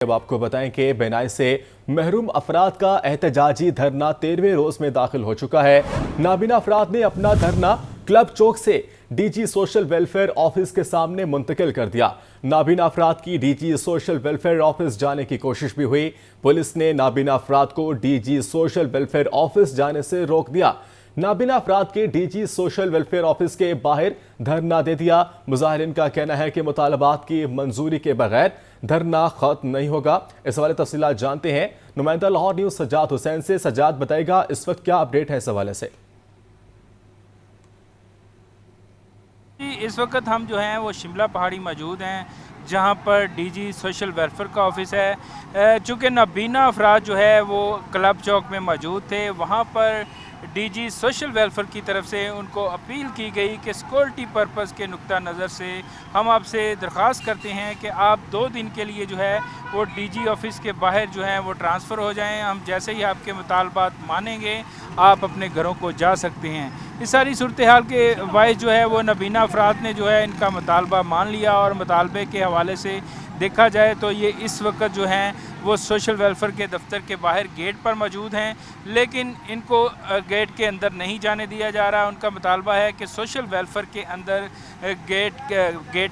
اب آپ کو بتائیں کہ بینائی سے محروم افراد کا احتجاجی دھرنا 13ویں روز میں داخل ہو چکا ہے۔ نابینا افراد نے اپنا دھرنا کلب چوک سے D G social welfare office کے سامنے منتقل کر دیا۔ نابینا افراد کی D G social welfare office جانے کی کوشش بھی ہوئی۔ پولیس نے نابینا افراد کو D G social welfare office جانے سے روک دیا۔ نابینا افراد کے D G social welfare office کے باہر دھرنا دے دیا۔ مظاہرین کا کہنا ہے کہ مطالبات کی منظوری کے بغیر دھرنا ختم نہیں ہوگا۔ اس حوالے تفصیلات جانتے ہیں نمائندہ لاہور نیوز سجاد حسین سے۔ سجاد بتائے گا اس وقت کیا اپڈیٹ ہے اس حوالے سے؟ اس وقت ہم جو ہیں وہ شملہ پہاڑی موجود ہیں، جہاں پر ڈی جی سوشل ویلفیئر کا آفس ہے۔ چونکہ نابینا افراد جو ہے وہ کلب چوک میں موجود تھے، وہاں پر ڈی جی سوشل ویلفیئر کی طرف سے ان کو اپیل کی گئی کہ سیکورٹی پرپز کے نقطہ نظر سے ہم آپ سے درخواست کرتے ہیں کہ آپ 2 دن کے لیے جو ہے وہ ڈی جی آفس کے باہر جو ہیں وہ ٹرانسفر ہو جائیں۔ ہم جیسے ہی آپ کے مطالبات مانیں گے آپ اپنے گھروں کو جا سکتے ہیں۔ اس ساری صورتحال کے باعث جو ہے وہ نابینا افراد نے جو ہے ان کا مطالبہ مان لیا، اور مطالبے کے حوالے سے دیکھا جائے تو یہ اس وقت جو ہیں وہ سوشل ویلفیئر کے دفتر کے باہر گیٹ پر موجود ہیں، لیکن ان کو گیٹ کے اندر نہیں جانے دیا جا رہا۔ ان کا مطالبہ ہے کہ سوشل ویلفیئر کے اندر گیٹ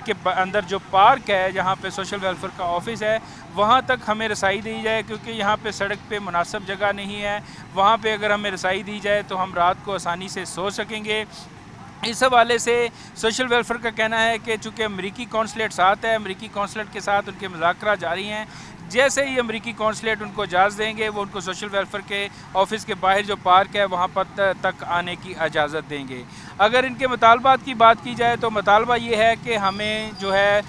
کے اندر جو پارک ہے جہاں پہ سوشل ویلفیئر کا آفس ہے وہاں تک ہمیں رسائی دی جائے، کیونکہ یہاں پہ سڑک پہ مناسب جگہ نہیں ہے۔ وہاں پہ اگر ہمیں رسائی دی جائے تو ہم رات کو آسانی سے سو سکیں گے۔ اس حوالے سے سوشل ویلفیئر کا کہنا ہے کہ چونکہ امریکی کونسلیٹ ساتھ ہے، امریکی کونسلیٹ کے ساتھ ان کے مذاکرات جاری ہیں۔ جیسے ہی امریکی کونسلیٹ ان کو اجازت دیں گے وہ ان کو سوشل ویلفیئر کے آفس کے باہر جو پارک ہے وہاں پر تک آنے کی اجازت دیں گے۔ اگر ان کے مطالبات کی بات کی جائے تو مطالبہ یہ ہے کہ ہمیں جو ہے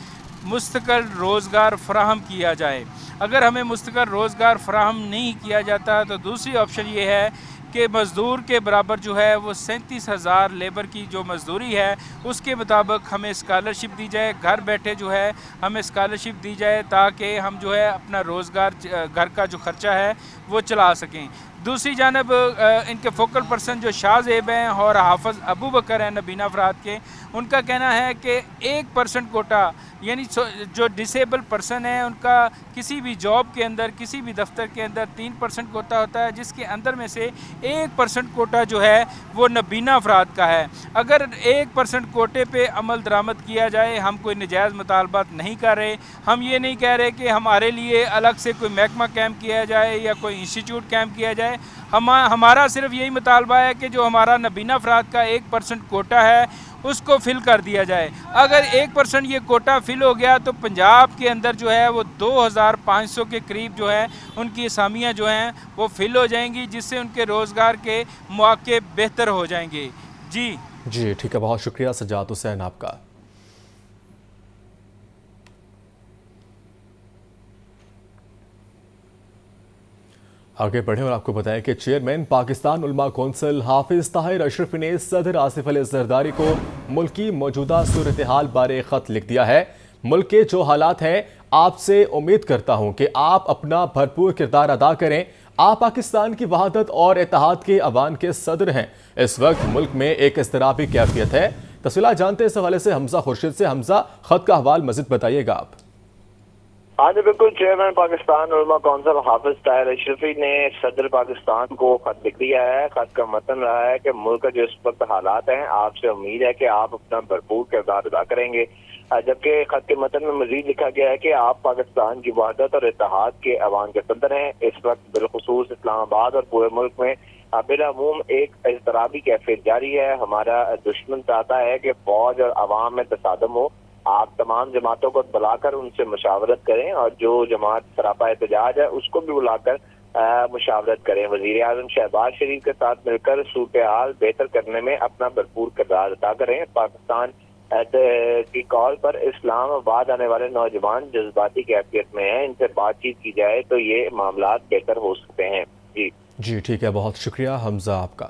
مستقل روزگار فراہم کیا جائے۔ اگر ہمیں مستقل روزگار فراہم نہیں کیا جاتا تو دوسری آپشن یہ ہے کہ مزدور کے برابر جو ہے وہ 37,000 لیبر کی جو مزدوری ہے اس کے مطابق ہمیں اسکالرشپ دی جائے، گھر بیٹھے جو ہے ہمیں اسکالرشپ دی جائے تاکہ ہم جو ہے اپنا روزگار گھر کا جو خرچہ ہے وہ چلا سکیں۔ دوسری جانب ان کے فوکل پرسن جو شاہ زیب ہیں اور حافظ ابو بکر ہیں نابینا افراد کے، ان کا کہنا ہے کہ 1% کوٹا، یعنی جو ڈسیبل پرسن ہیں ان کا کسی بھی جاب کے اندر کسی بھی دفتر کے اندر 3% کوٹا ہوتا ہے، جس کے اندر میں سے 1% کوٹا جو ہے وہ نابینا افراد کا ہے۔ اگر 1% کوٹے پہ عمل درآمد کیا جائے، ہم کوئی نجائز مطالبات نہیں کر رہے، ہم یہ نہیں کہہ رہے کہ ہمارے لیے الگ سے کوئی محکمہ قائم کیا جائے یا کوئی انسٹیٹیوٹ قائم کیا جائے۔ ہمارا صرف یہی مطالبہ ہے کہ جو ہمارا نابینا افراد کا 1% کوٹا ہے اس کو فل کر دیا جائے۔ اگر 1% یہ کوٹا فل ہو گیا تو پنجاب کے اندر جو ہے وہ 2,500 کے قریب جو ہے ان کی اسامیاں جو ہیں وہ فل ہو جائیں گی، جس سے ان کے روزگار کے مواقع بہتر ہو جائیں گے۔ جی ٹھیک ہے، بہت شکریہ سجاد حسین آپ کا۔ آگے بڑھیں اور آپ کو بتائیں کہ چیئرمین پاکستان علماء کونسل حافظ طاہر اشرفی نے صدر آصف علی زرداری کو ملک کی موجودہ صورتحال بارے خط لکھ دیا ہے۔ ملک کے جو حالات ہیں آپ سے امید کرتا ہوں کہ آپ اپنا بھرپور کردار ادا کریں۔ آپ پاکستان کی وحدت اور اتحاد کے ایوان کے صدر ہیں۔ اس وقت ملک میں ایک اضطرابی کیفیت ہے۔ تفصیلات جانتے ہیں اس حوالے سے حمزہ خورشید سے۔ حمزہ، خط کا حوال مزید بتائیے گا آپ۔ ہاں جی بالکل، چیئرمین پاکستان علماء کونسل حافظ طاہر اشرفی نے صدر پاکستان کو خط لکھ دیا ہے۔ خط کا متن رہا ہے کہ ملک کا جو اس وقت حالات ہیں آپ سے امید ہے کہ آپ اپنا بھرپور کردار ادا کریں گے، جبکہ خط کے متن میں مزید لکھا گیا ہے کہ آپ پاکستان کی وحدت اور اتحاد کے ایوان کے صدر ہیں۔ اس وقت بالخصوص اسلام آباد اور پورے ملک میں بالعموم ایک اضطرابی کیفیت جاری ہے۔ ہمارا دشمن چاہتا ہے کہ فوج اور عوام میں تصادم ہو۔ آپ تمام جماعتوں کو بلا کر ان سے مشاورت کریں، اور جو جماعت سراپا احتجاج ہے اس کو بھی بلا کر مشاورت کریں۔ وزیر اعظم شہباز شریف کے ساتھ مل کر صورتحال بہتر کرنے میں اپنا بھرپور کردار ادا کریں۔ پاکستان کی کال پر اسلام آباد آنے والے نوجوان جذباتی کیفیت میں ہیں، ان سے بات چیت کی جائے تو یہ معاملات بہتر ہو سکتے ہیں۔ جی ٹھیک ہے، بہت شکریہ حمزہ آپ کا۔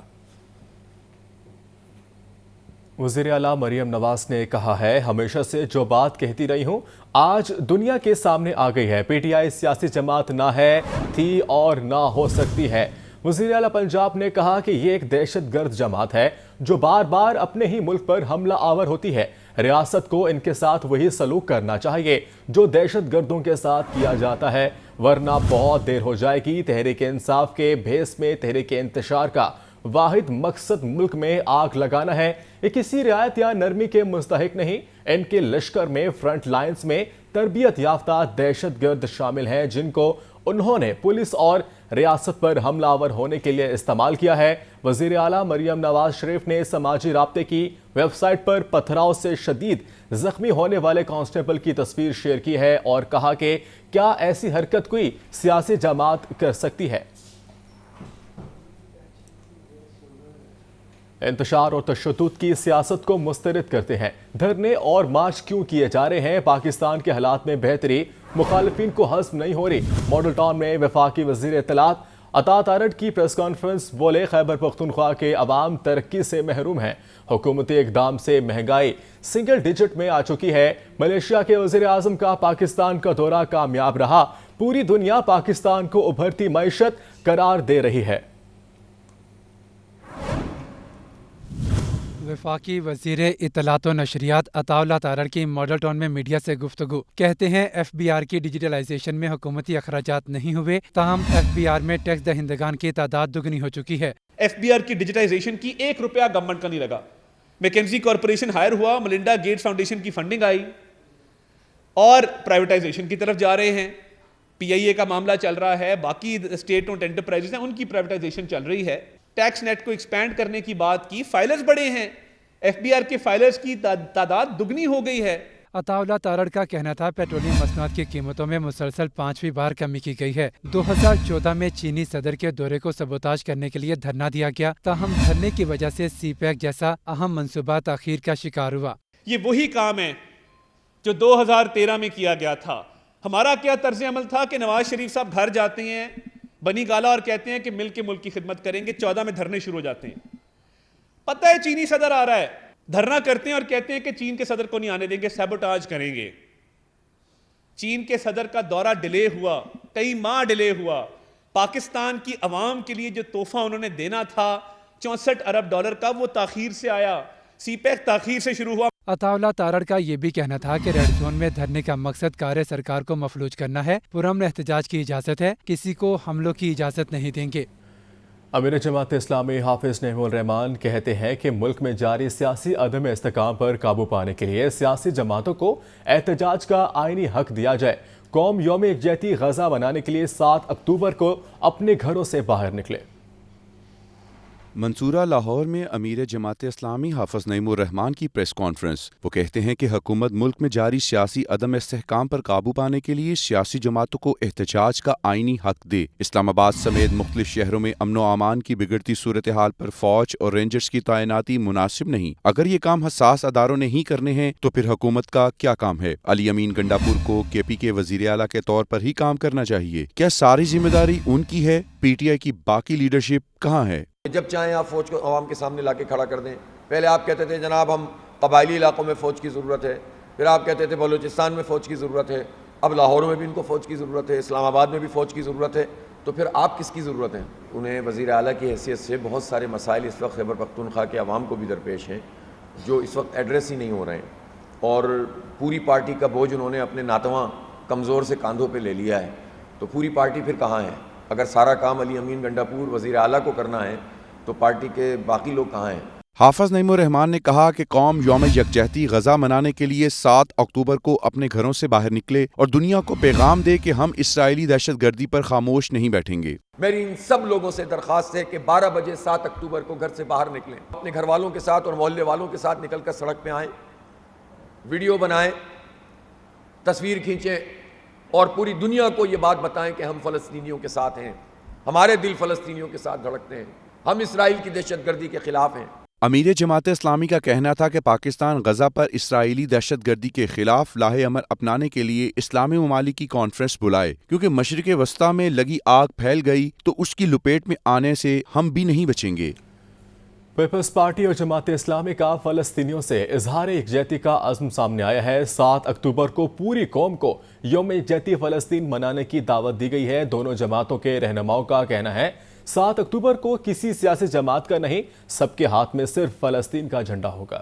وزیر اعلیٰ مریم نواز نے کہا ہے، ہمیشہ سے جو بات کہتی رہی ہوں آج دنیا کے سامنے آ گئی ہے۔ پی ٹی آئی سیاسی جماعت نہ ہے، تھی اور نہ ہو سکتی ہے۔ وزیر اعلیٰ پنجاب نے کہا کہ یہ ایک دہشت گرد جماعت ہے جو بار بار اپنے ہی ملک پر حملہ آور ہوتی ہے۔ ریاست کو ان کے ساتھ وہی سلوک کرنا چاہیے جو دہشت گردوں کے ساتھ کیا جاتا ہے، ورنہ بہت دیر ہو جائے گی۔ تحریک انصاف کے بھیس میں تحریک انتشار کا واحد مقصد ملک میں آگ لگانا ہے۔ یہ کسی رعایت یا نرمی کے مستحق نہیں۔ ان کے لشکر میں فرنٹ لائنز میں تربیت یافتہ دہشت گرد شامل ہیں جن کو انہوں نے پولیس اور ریاست پر حملہ آور ہونے کے لیے استعمال کیا ہے۔ وزیر اعلیٰ مریم نواز شریف نے سماجی رابطے کی ویب سائٹ پر پتھراؤ سے شدید زخمی ہونے والے کانسٹیبل کی تصویر شیئر کی ہے اور کہا کہ کیا ایسی حرکت کوئی سیاسی جماعت کر سکتی ہے؟ انتشار اور تشدد کی سیاست کو مسترد کرتے ہیں دھرنے اور مارچ کیوں کیے جا رہے ہیں؟ پاکستان کے حالات میں بہتری مخالفین کو ہضم نہیں ہو رہی۔ ماڈل ٹاؤن میں وفاقی وزیر اطلاعات عطا تارڑ کی پریس کانفرنس، بولے خیبر پختونخوا کے عوام ترقی سے محروم ہیں۔ حکومتی اقدام سے مہنگائی سنگل ڈیجٹ میں آ چکی ہے۔ ملیشیا کے وزیر اعظم کا پاکستان کا دورہ کامیاب رہا۔ پوری دنیا پاکستان کو ابھرتی معیشت قرار دے رہی ہے۔ وفاقی وزیر اطلاعات و نشریات عطا تارڑ کی ماڈل ٹاؤن میں میڈیا سے گفتگو۔ کہتے ہیں ایف بی آر کی ڈیجیٹلائزیشن میں حکومتی اخراجات نہیں ہوئے، تاہم ایف بی آر میں ٹیکس دہندگان کی تعداد دگنی ہو چکی ہے۔ ایف بی آر کی ڈیجیٹائزیشن کی ₹1 گورنمنٹ کا نہیں لگا۔ میکنزی کارپوریشن ہائر ہوا، ملنڈا گیٹس فاؤنڈیشن کی فنڈنگ آئی اور پرائیویٹائزیشن کی طرف جا رہے ہیں۔ پی آئی اے کا معاملہ چل رہا ہے، باقی اسٹیٹ اور انٹرپرائزز ہیں ان کی پرائیویٹائزیشن چل رہی ہے۔ ٹیکس نیٹ کو ایکسپینڈ کرنے کی بات کی، فائلرز بڑے ہیں، ایف بی آر کے فائلرز کی تعداد دگنی ہو گئی ہے۔ عطا تارڑ کا کہنا تھا پیٹرولیم مصنوعات کی قیمتوں میں مسلسل 5ویں بار کمی کی گئی ہے۔ 2014 میں چینی صدر کے دورے کو سبوتاژ کرنے کے لیے دھرنا دیا گیا، تاہم دھرنے کی وجہ سے سی پیک جیسا اہم منصوبہ تاخیر کا شکار ہوا۔ یہ وہی کام ہے جو 2013 میں کیا گیا تھا۔ ہمارا کیا طرز عمل تھا کہ نواز شریف صاحب گھر جاتے ہیں بنی گالا اور کہتے ہیں کہ مل کے ملک کی خدمت کریں گے، 14 میں دھرنے شروع ہو جاتے ہیں۔ پتہ ہے چینی صدر آ رہا ہے، دھرنا کرتے ہیں اور کہتے ہیں کہ چین کے صدر کو نہیں آنے دیں گے، سیبوٹاج کریں گے۔ چین کے صدر کا دورہ ڈیلے ہوا، کئی ماہ ڈیلے ہوا۔ پاکستان کی عوام کے لیے جو تحفہ انہوں نے دینا تھا $64 ارب کا، وہ تاخیر سے آیا۔ سی پیک تاخیر سے شروع ہوا۔ عطا تارڑ کا یہ بھی کہنا تھا کہ ریڈ زون میں دھرنے کا مقصد کار سرکار کو مفلوج کرنا ہے۔ پرامن احتجاج کی اجازت ہے، کسی کو حملوں کی اجازت نہیں دیں گے۔ امیر جماعت اسلامی حافظ نعیم الرحمان کہتے ہیں کہ ملک میں جاری سیاسی عدم استحکام پر قابو پانے کے لیے سیاسی جماعتوں کو احتجاج کا آئینی حق دیا جائے۔ قوم یوم یکجہتی غزہ منانے کے لیے 7 اکتوبر کو اپنے گھروں سے باہر نکلے۔ منصورہ لاہور میں امیر جماعت اسلامی حافظ نعیم الرحمان کی پریس کانفرنس۔ وہ کہتے ہیں کہ حکومت ملک میں جاری سیاسی عدم استحکام پر قابو پانے کے لیے سیاسی جماعتوں کو احتجاج کا آئینی حق دے۔ اسلام آباد سمیت مختلف شہروں میں امن و امان کی بگڑتی صورتحال پر فوج اور رینجرز کی تعیناتی مناسب نہیں۔ اگر یہ کام حساس اداروں نے ہی کرنے ہیں تو پھر حکومت کا کیا کام ہے؟ علی امین گنڈاپور کو کے پی کے وزیر اعلیٰ کے طور پر ہی کام کرنا چاہیے۔ کیا ساری ذمہ داری ان کی ہے؟ پی ٹی آئی کی باقی لیڈرشپ کہاں ہے؟ جب چاہیں آپ فوج کو عوام کے سامنے لا کے کھڑا کر دیں۔ پہلے آپ کہتے تھے جناب ہم قبائلی علاقوں میں فوج کی ضرورت ہے، پھر آپ کہتے تھے بلوچستان میں فوج کی ضرورت ہے، اب لاہور میں بھی ان کو فوج کی ضرورت ہے، اسلام آباد میں بھی فوج کی ضرورت ہے، تو پھر آپ کس کی ضرورت ہے؟ انہیں وزیر اعلیٰ کی حیثیت سے بہت سارے مسائل اس وقت خیبر پختونخوا کے عوام کو بھی درپیش ہیں جو اس وقت ایڈریس ہی نہیں ہو رہے ہیں، اور پوری پارٹی کا بوجھ انہوں نے اپنے ناتواں کمزور سے کاندھوں پہ لے لیا ہے۔ تو پوری پارٹی پھر کہاں ہے؟ اگر سارا کام علی امین گنڈاپور وزیر اعلیٰ کو کرنا ہے تو پارٹی کے باقی لوگ کہاں ہیں؟ حافظ نعیم الرحمان نے کہا کہ قوم یوم یکجہتی غزہ منانے کے لیے 7 اکتوبر کو اپنے گھروں سے باہر نکلے اور دنیا کو پیغام دے کہ ہم اسرائیلی دہشت گردی پر خاموش نہیں بیٹھیں گے۔ میری ان سب لوگوں سے درخواست ہے کہ 12 بجے 7 اکتوبر کو گھر سے باہر نکلیں، اپنے گھر والوں کے ساتھ اور محلے والوں کے ساتھ نکل کر سڑک پہ آئیں، ویڈیو بنائیں، تصویر کھینچیں اور پوری دنیا کو یہ بات بتائیں کہ ہم فلسطینیوں کے ساتھ ہیں، ہمارے دل فلسطینیوں کے ساتھ دھڑکتے ہیں، ہم اسرائیل کی دہشت گردی کے خلاف ہیں۔ امیر جماعت اسلامی کا کہنا تھا کہ پاکستان غزہ پر اسرائیلی دہشت گردی کے خلاف لاہ عمل اپنانے کے لیے اسلامی ممالک کی کانفرنس بلائے، کیونکہ مشرق وسطیٰ میں لگی آگ پھیل گئی تو اس کی لپیٹ میں آنے سے ہم بھی نہیں بچیں گے۔ پیپلز پارٹی اور جماعت اسلامی کا فلسطینیوں سے اظہار یکجہتی کا عزم سامنے آیا ہے۔ 7 اکتوبر کو پوری قوم کو یوم یکجہتی فلسطین منانے کی دعوت دی گئی ہے۔ دونوں جماعتوں کے رہنماؤں کا کہنا ہے 7 اکتوبر کو کسی سیاسی جماعت کا نہیں، سب کے ہاتھ میں صرف فلسطین کا جھنڈا ہوگا۔